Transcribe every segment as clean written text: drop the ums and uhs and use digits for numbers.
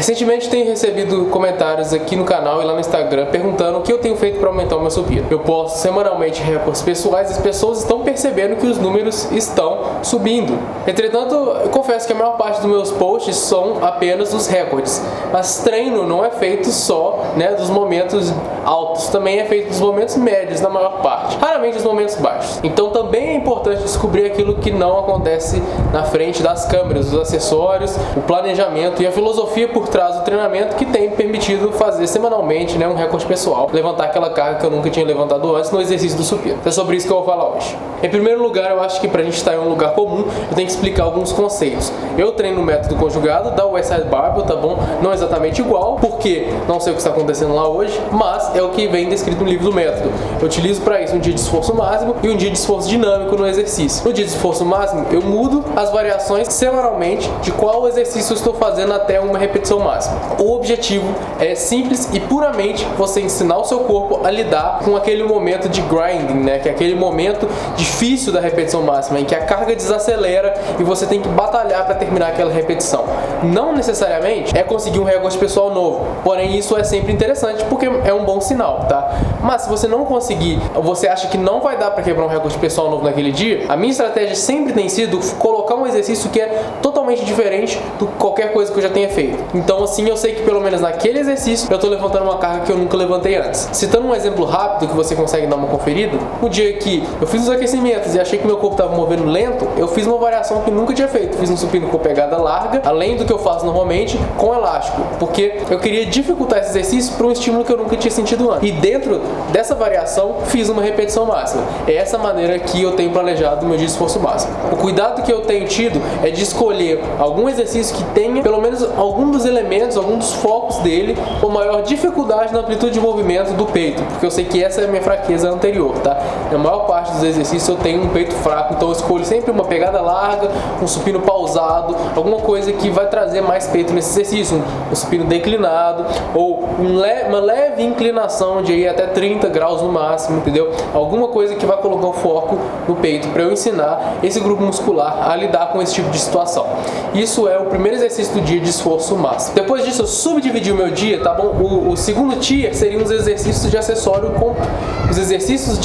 Recentemente tenho recebido comentários aqui no canal e lá no Instagram perguntando o que eu tenho feito para aumentar o meu supino. Eu posto semanalmente recordes pessoais e as pessoas estão percebendo que os números estão subindo. Entretanto, eu confesso que a maior parte dos meus posts são apenas os recordes, mas treino não é feito só, dos momentos altos, também é feito dos momentos médios na maior parte, raramente dos momentos baixos. Então também é importante descobrir aquilo que não acontece na frente das câmeras, os acessórios, o planejamento e a filosofia por trás do treinamento que tem permitido fazer semanalmente um recorde pessoal, levantar aquela carga que eu nunca tinha levantado antes no exercício do supino. É sobre isso que eu vou falar hoje. Em primeiro lugar, eu acho que pra gente estar em um lugar comum, eu tenho que explicar alguns conceitos. Eu treino no método conjugado da Westside Barbell, tá bom? Não é exatamente igual, porque não sei o que está acontecendo lá hoje, mas é o que vem descrito no livro do método. Eu utilizo para isso um dia de esforço máximo e um dia de esforço dinâmico no exercício. No dia de esforço máximo, eu mudo as variações semanalmente de qual exercício eu estou fazendo até uma repetição máxima. O objetivo é simples e puramente você ensinar o seu corpo a lidar com aquele momento de grinding, que é aquele momento difícil da repetição máxima, em que a carga desacelera e você tem que batalhar para terminar aquela repetição. Não necessariamente é conseguir um recorde pessoal novo, porém isso é sempre interessante porque é um bom sinal, tá? Mas se você não conseguir, ou você acha que não vai dar para quebrar um recorde pessoal novo naquele dia, a minha estratégia sempre tem sido colocar um exercício que é totalmente diferente do qualquer coisa que eu já tenha feito. Então assim eu sei que pelo menos naquele exercício eu tô levantando uma carga que eu nunca levantei antes. Citando um exemplo rápido que você consegue dar uma conferida, no dia que eu fiz os aquecimentos e achei que meu corpo estava movendo lento, eu fiz uma variação que nunca tinha feito. Fiz um supino com pegada larga, além do que eu faço normalmente, com elástico, porque eu queria dificultar esse exercício para um estímulo que eu nunca tinha sentido antes. E dentro dessa variação, fiz uma repetição máxima. É essa maneira que eu tenho planejado o meu dia de esforço máximo. O cuidado que eu tenho tido é de escolher algum exercício que tenha pelo menos algum dos elementos, algum dos focos dele, com maior dificuldade na amplitude de movimento do peito, porque eu sei que essa é a minha fraqueza anterior, tá? Na maior parte dos exercícios eu tenho um peito fraco, então eu escolho sempre uma pegada larga, um supino pausado, alguma coisa que vai trazer mais peito nesse exercício, um supino declinado, ou uma leve inclinação de ir até 30 graus no máximo, entendeu? Alguma coisa que vai colocar o foco no peito, para eu ensinar esse grupo muscular a lidar com esse tipo de situação. Isso é o primeiro exercício do dia de esforço máximo. Depois disso eu subdividi o meu dia, tá bom? O segundo tier seriam os exercícios de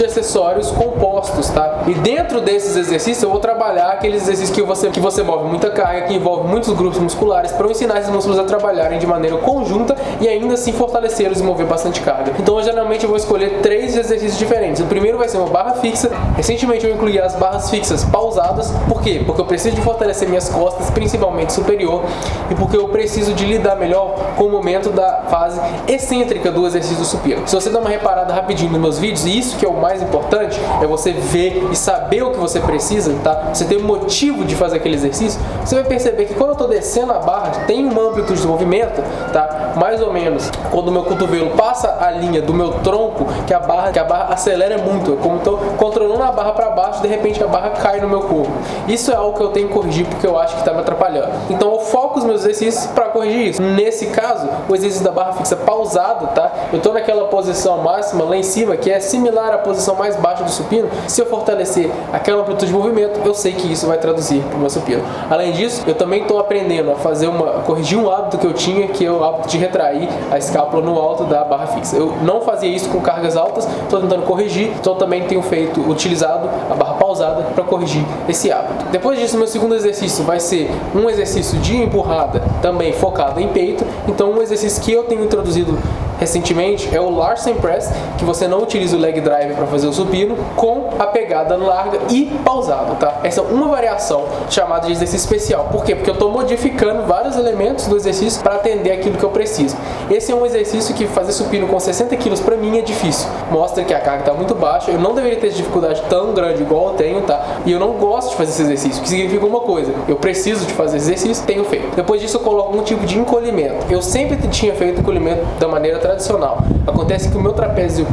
acessórios compostos, tá? E dentro desses exercícios eu vou trabalhar aqueles exercícios que você move muita carga, que envolve muitos grupos musculares, para eu ensinar esses músculos a trabalharem de maneira conjunta e ainda assim fortalecê-los e mover bastante carga. Então geralmente eu vou escolher 3 exercícios diferentes. O primeiro vai ser uma barra fixa. Recentemente eu incluí as barras fixas pausadas. Por quê? Porque eu preciso de fortalecer minhas costas, principalmente superior, e porque eu preciso de lidar melhor com o momento da fase excêntrica do exercício do supino. Se você dá uma reparada rapidinho nos meus vídeos, e isso que é o mais importante, é você ver e saber o que você precisa, tá? Você tem um motivo de fazer aquele exercício, você vai perceber que quando eu estou descendo a barra, tem uma amplitude de movimento, tá? Mais ou menos quando o meu cotovelo passa a linha do meu tronco, que a barra acelera muito, como eu estou controlando a barra para baixo, de repente a barra cai no meu corpo. Isso é algo que eu tenho que corrigir porque eu acho que está me atrapalhando. Então eu foco os meus exercícios para corrigir isso. Nesse caso, o exercício da barra fixa pausado, tá? Eu estou naquela posição máxima lá em cima, que é similar à posição mais baixa do supino. Se eu fortalecer aquela amplitude de movimento, eu sei que isso vai traduzir para o meu supino. Além disso, eu também estou aprendendo a corrigir um hábito que eu tinha, que é o hábito de retrair a escápula no alto da barra fixa. Eu não fazia isso com cargas altas, estou tentando corrigir, então também tenho utilizado a barra pausada para corrigir esse hábito. Depois disso, meu segundo exercício vai ser um exercício de empurrada, também focado em peito. Então um exercício que eu tenho introduzido recentemente é o Larsen Press, que você não utiliza o leg drive para fazer o supino, com a pegada larga e pausada, tá? Essa é uma variação chamada de exercício especial. Por quê? Porque eu estou modificando vários elementos do exercício para atender aquilo que eu preciso. Esse é um exercício que fazer supino com 60 kg para mim é difícil. Mostra que a carga está muito baixa, eu não deveria ter dificuldade tão grande igual eu tenho, tá? E eu não gosto de fazer esse exercício, que significa uma coisa: eu preciso de fazer esse exercício, tenho feito. Depois disso eu coloco um tipo de encolhimento. Eu sempre tinha feito encolhimento da maneira tradicional. Acontece que o meu trapézio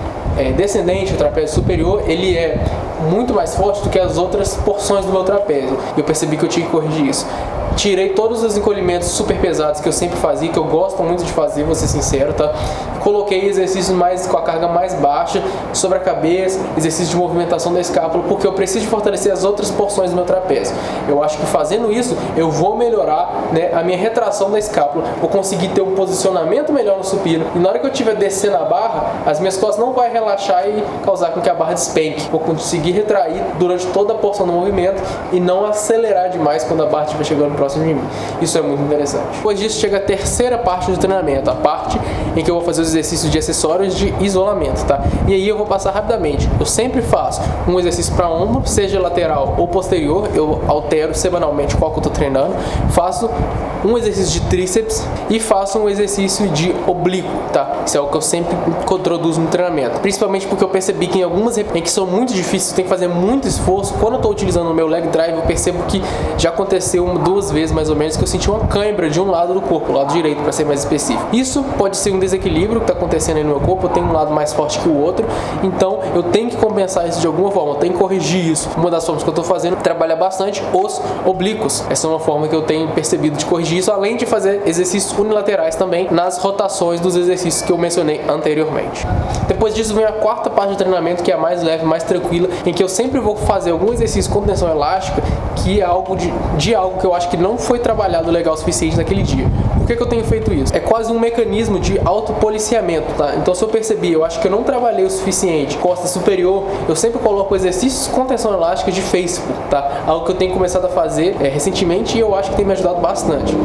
descendente, o trapézio superior, ele é muito mais forte do que as outras porções do meu trapézio. Eu percebi que eu tinha que corrigir isso. tirei todos os encolhimentos super pesados que eu sempre fazia, que eu gosto muito de fazer, vou ser sincero, tá? Coloquei exercícios mais com a carga mais baixa, sobre a cabeça, exercício de movimentação da escápula, porque eu preciso de fortalecer as outras porções do meu trapézio. Eu acho que fazendo isso, eu vou melhorar, né, a minha retração da escápula, vou conseguir ter um posicionamento melhor no supino, e na hora que eu estiver descendo a barra, as minhas costas não vai relaxar e causar com que a barra despenque. Vou conseguir retrair durante toda a porção do movimento e não acelerar demais quando a barra estiver chegando próximo de mim. Isso é muito interessante. Depois disso chega a terceira parte do treinamento, a parte em que eu vou fazer os exercícios de acessórios de isolamento, tá? E aí eu vou passar rapidamente. Eu sempre faço um exercício para ombro, seja lateral ou posterior, eu altero semanalmente qual que eu tô treinando. Faço um exercício de tríceps e faço um exercício de oblíquo, tá? Isso é o que eu sempre introduzo no treinamento. Principalmente porque eu percebi que em algumas em que são muito difíceis, tem que fazer muito esforço. Quando eu estou utilizando o meu leg drive, eu percebo que já aconteceu duas vezes mais ou menos que eu senti uma cãibra de um lado do corpo, o lado direito, para ser mais específico. Isso pode ser um desequilíbrio que está acontecendo aí no meu corpo. Eu tenho um lado mais forte que o outro, então eu tenho que compensar isso de alguma forma, eu tenho que corrigir isso. Uma das formas que eu estou fazendo é trabalhar bastante os oblíquos. Essa é uma forma que eu tenho percebido de corrigir isso, além de fazer exercícios unilaterais também nas rotações dos exercícios que eu mencionei anteriormente. Depois disso vem a quarta parte do treinamento, que é a mais leve, mais tranquila, em que eu sempre vou fazer algum exercício com tensão elástica, que é algo algo que eu acho que não foi trabalhado legal o suficiente naquele dia. Por que eu tenho feito isso? É quase um mecanismo de autopoliciamento, tá? Então, se eu percebi, eu acho que eu não trabalhei o suficiente costa superior, eu sempre coloco exercícios com tensão elástica de Facebook, tá? Algo que eu tenho começado a fazer recentemente e eu acho que tem me ajudado bastante.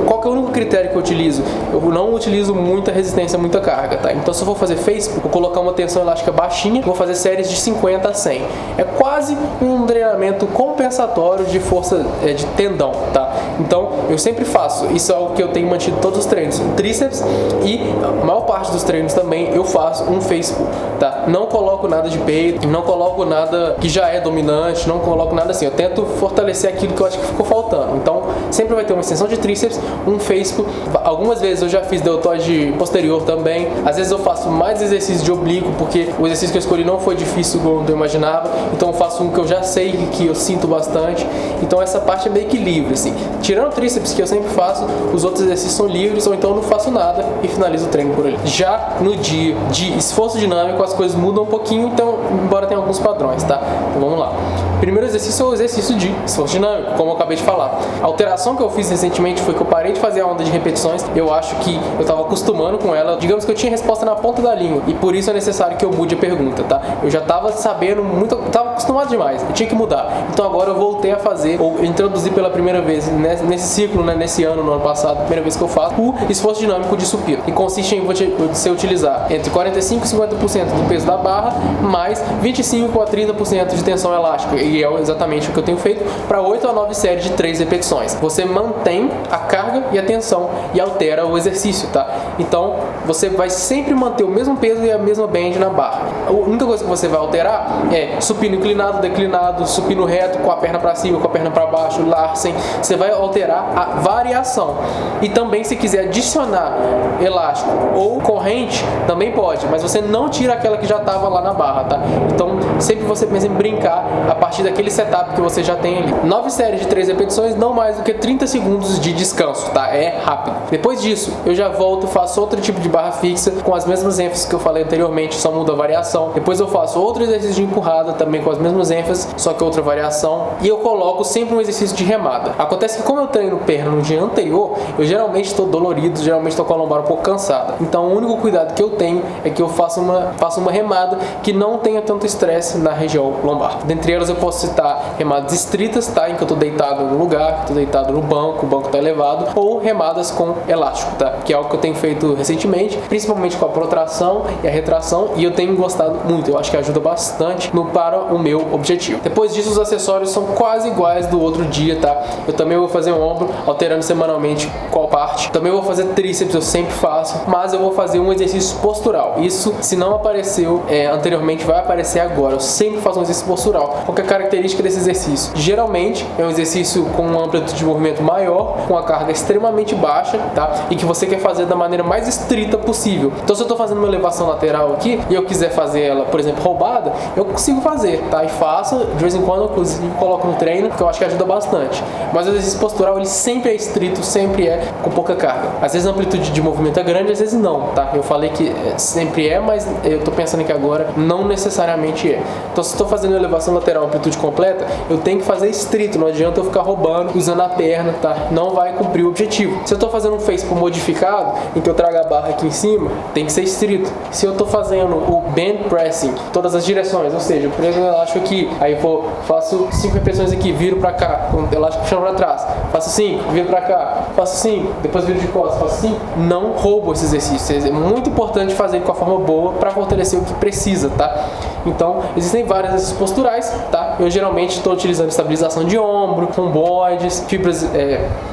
Qual que é o único critério que eu utilizo? Eu não utilizo muita resistência, muita carga, tá? Então, se eu for fazer Facebook, vou colocar uma tensão elástica baixinha, vou fazer séries de 50 a 100. É quase um treinamento compensatório de força de tendão, tá? Então, eu sempre faço. Isso é algo que eu tenho mantido todos os treinos. Tríceps e a maior parte dos treinos também eu faço um Facebook, tá? Não coloco nada de peito, não coloco nada que já é dominante, não coloco nada assim. Eu tento fortalecer aquilo que eu acho que ficou faltando. Então, sempre vai ter uma extensão de tríceps, um Facebook. Algumas vezes eu já fiz deltoide posterior também. Às vezes eu faço mais exercícios de oblíquo, porque o exercício que eu escolhi não foi difícil como eu imaginava. Então eu faço um que eu já sei que eu sinto bastante. Então essa parte é meio que livre, assim. Tirando o tríceps, que eu sempre faço, os outros exercícios são livres, ou então eu não faço nada e finalizo o treino por ali. Já no dia de esforço dinâmico, as coisas mudam um pouquinho, então, embora tenha alguns padrões, tá? Então vamos lá. O primeiro exercício é o exercício de esforço dinâmico, como eu acabei de falar. A alteração que eu fiz recentemente foi que eu parei de fazer a onda de repetições. Eu acho que eu estava acostumando com ela. Digamos que eu tinha resposta na ponta da língua, e por isso é necessário que eu mude a pergunta, tá? Eu já estava sabendo muito, estava acostumado demais, eu tinha que mudar. Então agora eu voltei a fazer, ou introduzir pela primeira vez nesse ciclo, né, nesse ano, no ano passado, primeira vez que eu faço, o esforço dinâmico de supino. E consiste em você utilizar entre 45% e 50% do peso da barra, mais 25% a 30% de tensão elástica. E é exatamente o que eu tenho feito para 8 a 9 séries de 3 repetições. Você mantém a carga e a tensão e altera o exercício, tá? Então, você vai sempre manter o mesmo peso e a mesma band na barra. A única coisa que você vai alterar é supino inclinado, declinado, supino reto, com a perna para cima, com a perna para baixo, Larsen. Você vai alterar a variação. E também, se quiser adicionar elástico ou corrente, também pode, mas você não tira aquela que já estava lá na barra, tá? Então, sempre você pensa em brincar a partir daquele setup que você já tem ali. 9 séries de 3 repetições, não mais do que 30 segundos de descanso, tá? É rápido. Depois disso, eu já volto, faço outro tipo de barra fixa com as mesmas ênfases que eu falei anteriormente, só muda a variação. Depois eu faço outro exercício de empurrada também com as mesmas ênfases, só que outra variação. E eu coloco sempre um exercício de remada. Acontece que como eu treino perna no dia anterior, eu geralmente estou dolorido, geralmente estou com a lombar um pouco cansada. Então o único cuidado que eu tenho é que eu faço uma remada que não tenha tanto estresse na região lombar. Dentre elas eu posso citar remadas estritas, tá? Em que eu estou deitado no lugar, estou deitado no banco, o banco está elevado, ou remadas com elástico, tá? Que é algo que eu tenho feito recentemente, principalmente com a protração e a retração, e eu tenho gostado muito. Eu acho que ajuda bastante para o meu objetivo. Depois disso, os acessórios são quase iguais do outro dia, tá? Eu também vou fazer um ombro, alterando semanalmente qual parte. Também vou fazer tríceps, eu sempre faço, mas eu vou fazer um exercício postural. Isso, se não apareceu anteriormente, vai aparecer agora. Eu sempre faço um exercício postural. Qual que é a característica desse exercício? Geralmente é um exercício com uma amplitude de movimento maior, com a carga extremamente baixa, tá? E que você quer fazer da maneira mais estrita possível. Então, se eu estou fazendo uma elevação lateral aqui e eu quiser fazer ela, por exemplo, roubada, eu consigo fazer, tá? E faço, de vez em quando, inclusive, coloco no treino, que eu acho que ajuda bastante. Mas o exercício postural, ele sempre é estrito, sempre é com pouca carga. Às vezes a amplitude de movimento é grande, às vezes não, tá? Eu falei que sempre é, mas eu tô pensando que agora não necessariamente é. Então, se estou fazendo elevação lateral, amplitude completa, eu tenho que fazer estrito, não adianta eu ficar roubando, usando a perna, tá? Não vai cumprir o objetivo. Se eu estou fazendo um face pull modificado, em que eu trago a barra aqui em cima, tem que ser estrito. Se eu estou fazendo o band pressing, todas as direções, ou seja, eu prego o elástico aqui, aí faço 5 repetições aqui, viro pra cá, com o elástico puxando pra trás, faço 5, viro pra cá, faço 5, depois viro de costas, faço 5, não roubo esse exercício. É muito importante fazer com a forma boa para fortalecer o que precisa, tá? Então, existem vários exercícios posturais, tá? Eu geralmente estou utilizando estabilização de ombro, romboides, fibras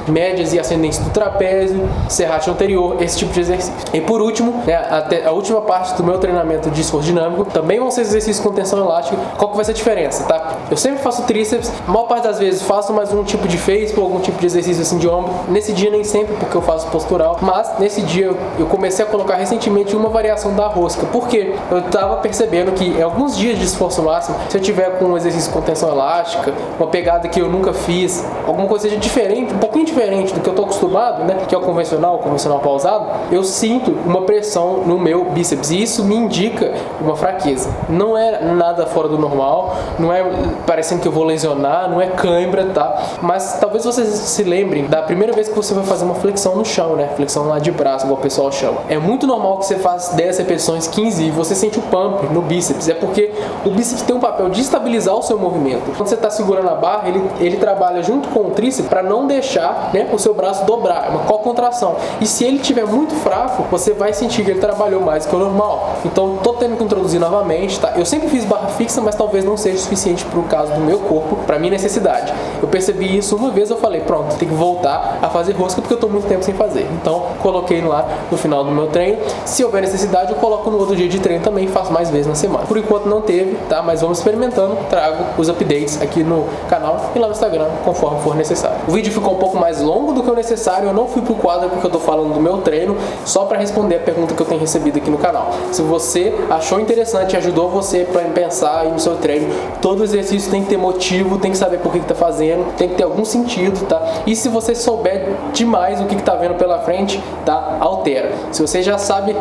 médias e ascendentes do trapézio, serrátil anterior, esse tipo de exercício. E por último, né, até a última parte do meu treinamento de esforço dinâmico, também vão ser exercícios com tensão elástica. Qual que vai ser a diferença, tá? Eu sempre faço tríceps, a maior parte das vezes faço mais um tipo de face ou algum tipo de exercício assim de ombro. Nesse dia nem sempre, porque eu faço postural, mas nesse dia eu comecei a colocar recentemente uma variação da rosca. Por quê? Eu estava percebendo que em alguns dias de esforço máximo, se eu tiver com um exercício com tensão elástica, uma pegada que eu nunca fiz, alguma coisa seja diferente, um pouquinho diferente do que eu estou acostumado, né, que é o convencional pausado, eu sinto uma pressão no meu bíceps e isso me indica uma fraqueza. Não é nada fora do normal, não é parecendo que eu vou lesionar, não é cãibra, tá? Mas talvez vocês se lembrem da primeira vez que você vai fazer uma flexão no chão, né? Flexão lá de braço, igual o pessoal chama. É muito normal que você faça 10 repetições, 15 e você sente o pump no bíceps. É porque o bíceps tem um papel de estabilizar o seu movimento. Quando você está segurando a barra, ele trabalha junto com o tríceps para não deixar, né, o seu braço dobrar. É uma co-contração. E se ele estiver muito fraco, você vai sentir que ele trabalhou mais do que o normal. Então, tô tendo que introduzir novamente, tá? Eu sempre fiz barra fixa, mas talvez não seja suficiente para o caso do meu corpo, para minha necessidade. Eu percebi isso uma vez, eu falei, pronto, tem que voltar a fazer rosca porque eu tô muito tempo sem fazer. Então, coloquei lá no final do meu treino. Se houver necessidade, eu coloco no outro dia de treino também, faço mais vezes na semana. Por enquanto não teve, tá? Mas vamos experimentando, trago os updates aqui no canal e lá no Instagram, conforme for necessário. O vídeo ficou um pouco mais longo do que o necessário, eu não fui pro quadro porque eu tô falando do meu treino, só para responder a pergunta que eu tenho recebido aqui no canal. Se você achou interessante, ajudou você para pensar aí no seu treino, todo exercício tem que ter motivo, tem que saber por que tá fazendo, tem que ter algum sentido, tá? E se você souber demais o que tá vendo pela frente, tá? Altera. Se você já sabe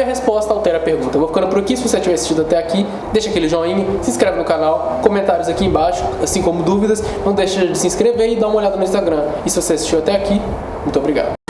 a resposta, altera a pergunta. Eu vou ficando por aqui. Se você tiver assistido até aqui, deixa aquele joinha, se inscreve no canal, comentários aqui embaixo, assim como dúvidas, não deixa de se inscrever e dar uma olhada no Instagram. E se você assistiu até aqui, muito obrigado.